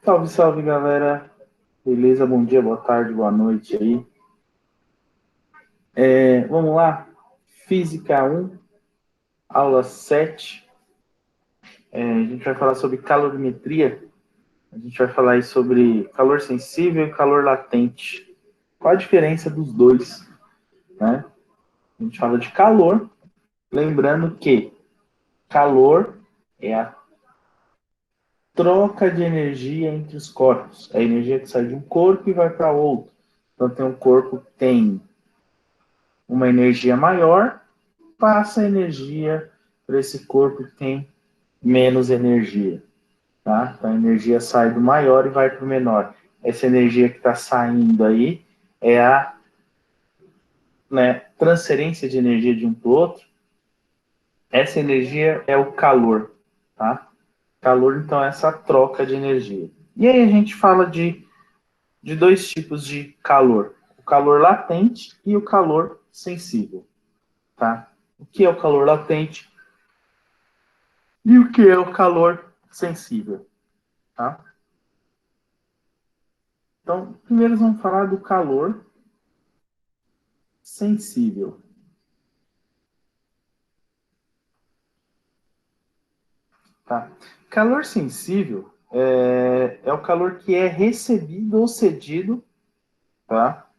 Salve, salve, galera. Beleza? Bom dia, boa tarde, boa noite aí. Vamos lá. Física 1, aula 7. A gente vai falar sobre calorimetria. A gente vai falar aí sobre calor sensível e calor latente. Qual a diferença dos dois, né? A gente fala de calor, lembrando que calor é a troca de energia entre os corpos. É a energia que sai de um corpo e vai para outro. Então, tem um corpo que tem uma energia maior, passa a energia para esse corpo que tem menos energia. Tá? Então a energia sai do maior e vai para o menor. Essa energia que está saindo aí é a, né, transferência de energia de um para o outro. Essa energia é o calor. Tá? Calor, então, é essa troca de energia. E aí a gente fala de dois tipos de calor. O calor latente e o calor sensível. Tá? O que é o calor latente? E o que é o calor sensível? Tá? Então, primeiro vamos falar do calor sensível. Tá? Calor sensível é o calor que é recebido ou cedido, tá,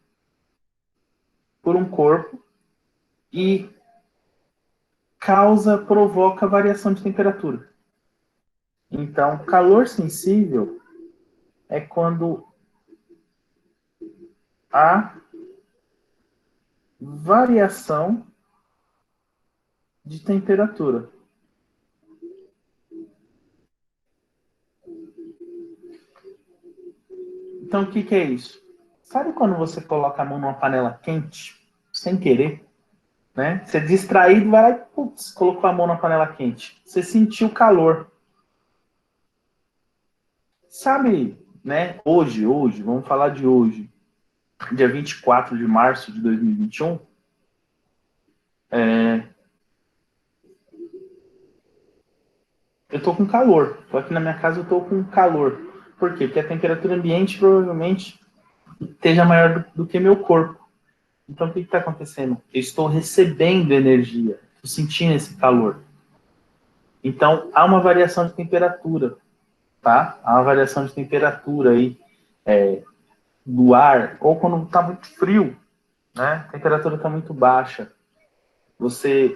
por um corpo e provoca variação de temperatura. Então, calor sensível é quando há variação de temperatura. Então, o que, que é isso? Sabe quando você coloca a mão numa panela quente, sem querer, né? Você distraído, vai lá e putz, colocou a mão na panela quente. Você sentiu calor. Sabe, né? Hoje, vamos falar de hoje, dia 24 de março de 2021. Eu tô com calor. Tô aqui na minha casa, eu tô com calor. Por quê? Porque a temperatura ambiente provavelmente esteja maior do que meu corpo. Então, o que está acontecendo? Eu estou recebendo energia. Estou sentindo esse calor. Então, há uma variação de temperatura, tá? Há uma variação de temperatura aí do ar, ou quando está muito frio, né? A temperatura está muito baixa. Você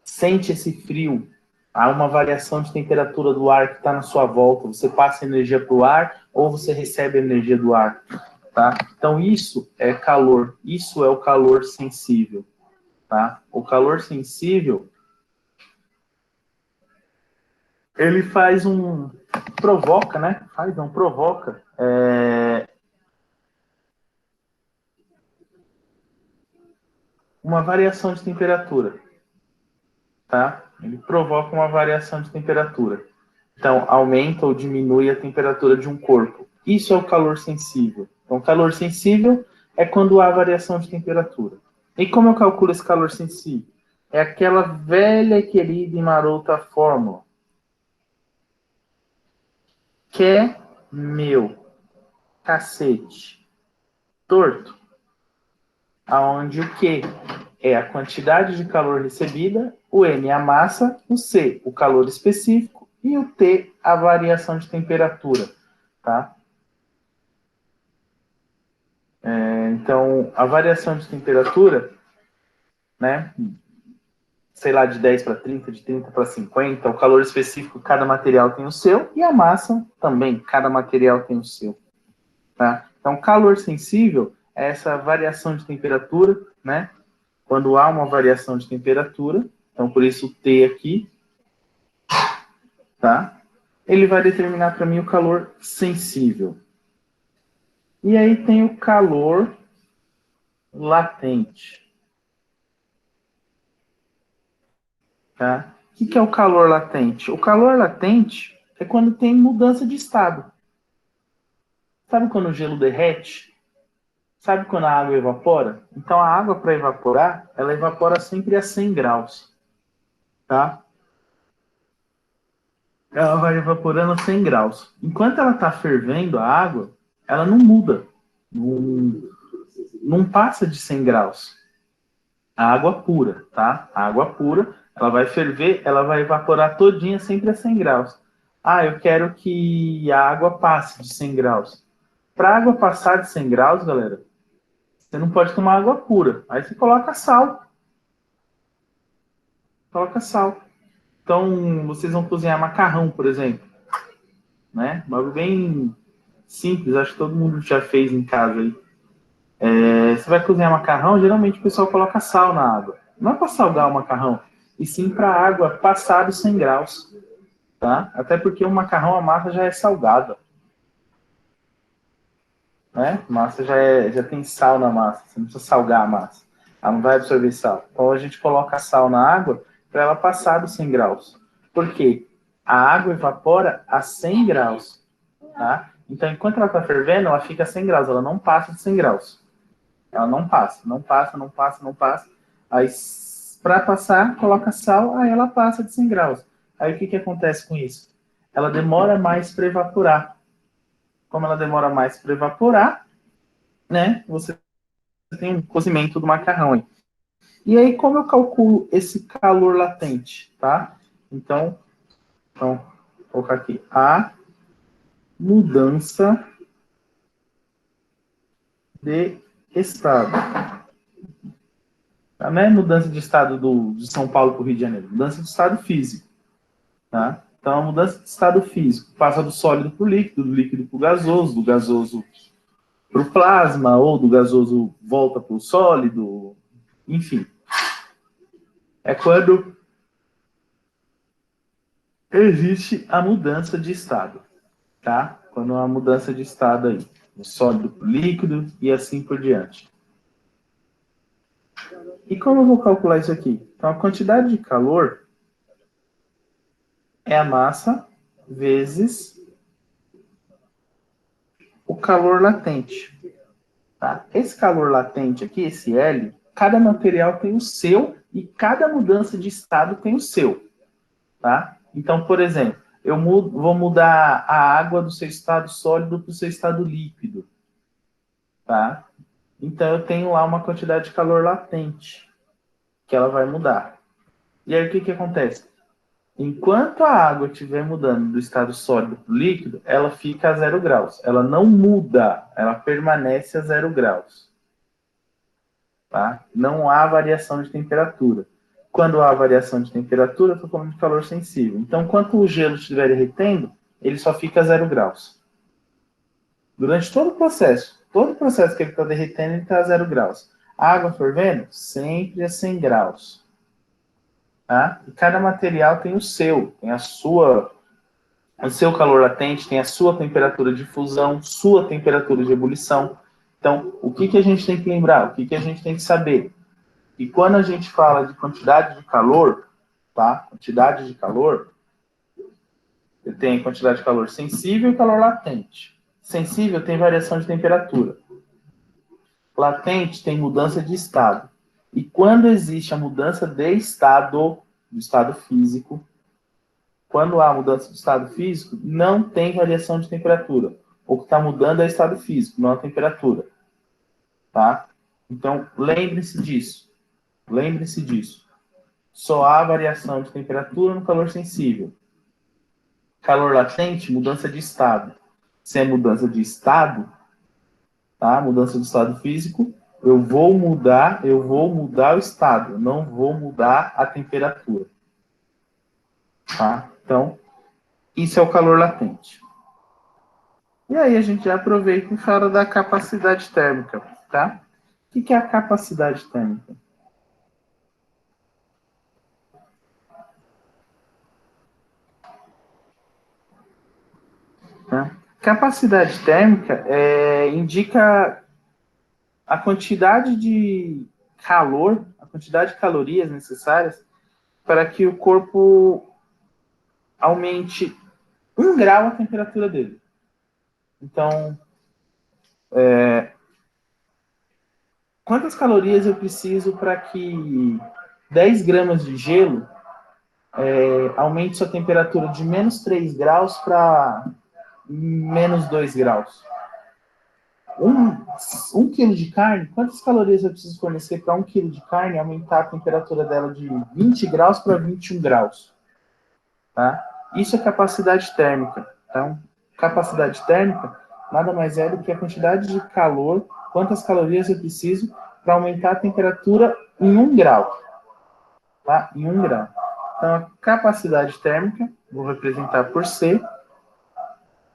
sente esse frio, há uma variação de temperatura do ar que está na sua volta. Você passa energia para o ar ou você recebe energia do ar, tá? Então isso é calor. Isso é o calor sensível, tá? O calor sensível ele provoca, né? Provoca uma variação de temperatura, tá? Ele provoca uma variação de temperatura. Então, aumenta ou diminui a temperatura de um corpo. Isso é o calor sensível. Então, calor sensível é quando há variação de temperatura. E como eu calculo esse calor sensível? É aquela velha, querida e marota fórmula. Quer meu cacete torto? Aonde o Q é a quantidade de calor recebida, o M é a massa, o C o calor específico e o T a variação de temperatura, tá? Então, a variação de temperatura, né, sei lá, de 10 para 30, de 30 para 50, o calor específico, cada material tem o seu, e a massa também, cada material tem o seu. Tá? Então, calor sensível é essa variação de temperatura, né? Quando há uma variação de temperatura, então por isso o T aqui, tá? Ele vai determinar para mim o calor sensível. E aí tem o calor latente. Tá? O que é o calor latente? O calor latente é quando tem mudança de estado. Sabe quando o gelo derrete? Sabe quando a água evapora? Então a água para evaporar, ela evapora sempre a 100 graus. Tá? ela vai evaporando a 100 graus. Enquanto ela está fervendo a água, ela não muda, não, não passa de 100 graus. A água pura, tá? A água pura, ela vai ferver, ela vai evaporar todinha sempre a 100 graus. Ah, eu quero que a água passe de 100 graus. Para a água passar de 100 graus, galera, você não pode tomar água pura. Aí você coloca sal. Coloca sal. Então, vocês vão cozinhar macarrão, por exemplo, né? Algo bem simples, acho que todo mundo já fez em casa aí. Você vai cozinhar macarrão, geralmente o pessoal coloca sal na água. Não é para salgar o macarrão, e sim para a água passar dos 100 graus, tá? Até porque o macarrão, a massa já é salgada, né? A massa já tem sal na massa, você não precisa salgar a massa. Ela não vai absorver sal. Então a gente coloca sal na água para ela passar dos 100 graus. Por quê? A água evapora a 100 graus, tá? Então enquanto ela está fervendo, ela fica a 100 graus, ela não passa de 100 graus. Ela não passa, não passa, não passa, não passa. Aí, para passar, coloca sal, aí ela passa de 100 graus. Aí o que acontece com isso? Ela demora mais para evaporar. Como ela demora mais para evaporar, né? Você tem um cozimento do macarrão aí. E aí, como eu calculo esse calor latente, tá? Então vou colocar aqui a mudança de estado. Tá? Não é mudança de estado de São Paulo para o Rio de Janeiro, mudança de estado físico. Tá? Então, a mudança de estado físico passa do sólido para o líquido, do líquido para o gasoso, do gasoso para o plasma, ou do gasoso volta para o sólido, enfim. É quando existe a mudança de estado, tá? Quando há a mudança de estado aí, do sólido para o líquido e assim por diante. E como eu vou calcular isso aqui? Então, a quantidade de calor é a massa vezes o calor latente. Tá? Esse calor latente aqui, esse L, cada material tem o seu e cada mudança de estado tem o seu. Tá? Então, por exemplo, vou mudar a água do seu estado sólido para o seu estado líquido. Tá? Então, eu tenho lá uma quantidade de calor latente que ela vai mudar. E aí, o que acontece? Enquanto a água estiver mudando do estado sólido para o líquido, ela fica a 0 graus. Ela não muda, ela permanece a 0 graus. Tá? Não há variação de temperatura. Quando há variação de temperatura, estou falando de calor sensível. Então, quando o gelo estiver derretendo, ele só fica a 0 graus. Durante todo o processo que ele está derretendo, ele está a 0 graus. A água fervendo, sempre a 100 graus. Tá? E cada material tem o seu, tem o seu calor latente, tem a sua temperatura de fusão, sua temperatura de ebulição. Então, o que a gente tem que lembrar? O que a gente tem que saber? E quando a gente fala de quantidade de calor, tá? Quantidade de calor, tem quantidade de calor sensível e calor latente. Sensível tem variação de temperatura. Latente tem mudança de estado. E quando existe a mudança de estado, do estado físico, quando há mudança de estado físico, não tem variação de temperatura. O que está mudando é o estado físico, não a temperatura. Tá? Então, lembre-se disso. Lembre-se disso. Só há variação de temperatura no calor sensível. Calor latente, mudança de estado. Se é mudança de estado, tá? Mudança de estado físico, eu vou mudar o estado, não vou mudar a temperatura. Tá? Então, isso é o calor latente. E aí a gente já aproveita e fala da capacidade térmica, tá? O que é a capacidade térmica? Tá? Capacidade térmica indica a quantidade de calor, a quantidade de calorias necessárias para que o corpo aumente 1 grau a temperatura dele. Então, quantas calorias eu preciso para que 10 gramas de gelo aumente sua temperatura de menos 3 graus para menos 2 graus. Um quilo de carne, quantas calorias eu preciso fornecer para 1 quilo de carne aumentar a temperatura dela de 20 graus para 21 graus? Tá? Isso é capacidade térmica. Então, capacidade térmica nada mais é do que a quantidade de calor, quantas calorias eu preciso para aumentar a temperatura em 1 grau. Tá? Em 1 grau. Então, a capacidade térmica, vou representar por C,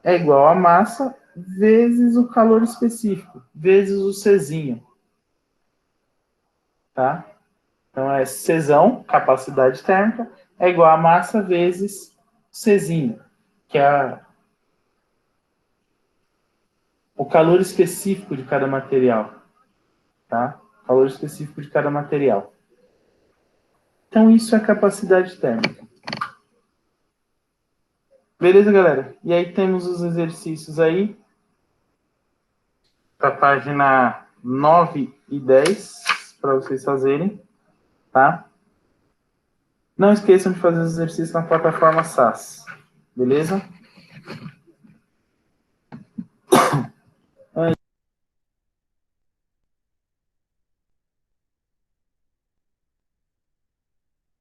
é igual a massa vezes o calor específico, vezes o Czinho. Tá? Então, é Czão, capacidade térmica, é igual a massa vezes Czinho, que é o calor específico de cada material. Tá? Calor específico de cada material. Então, isso é capacidade térmica. Beleza, galera? E aí temos os exercícios aí para a página 9 e 10 para vocês fazerem, tá? Não esqueçam de fazer os exercícios na plataforma SAS, beleza?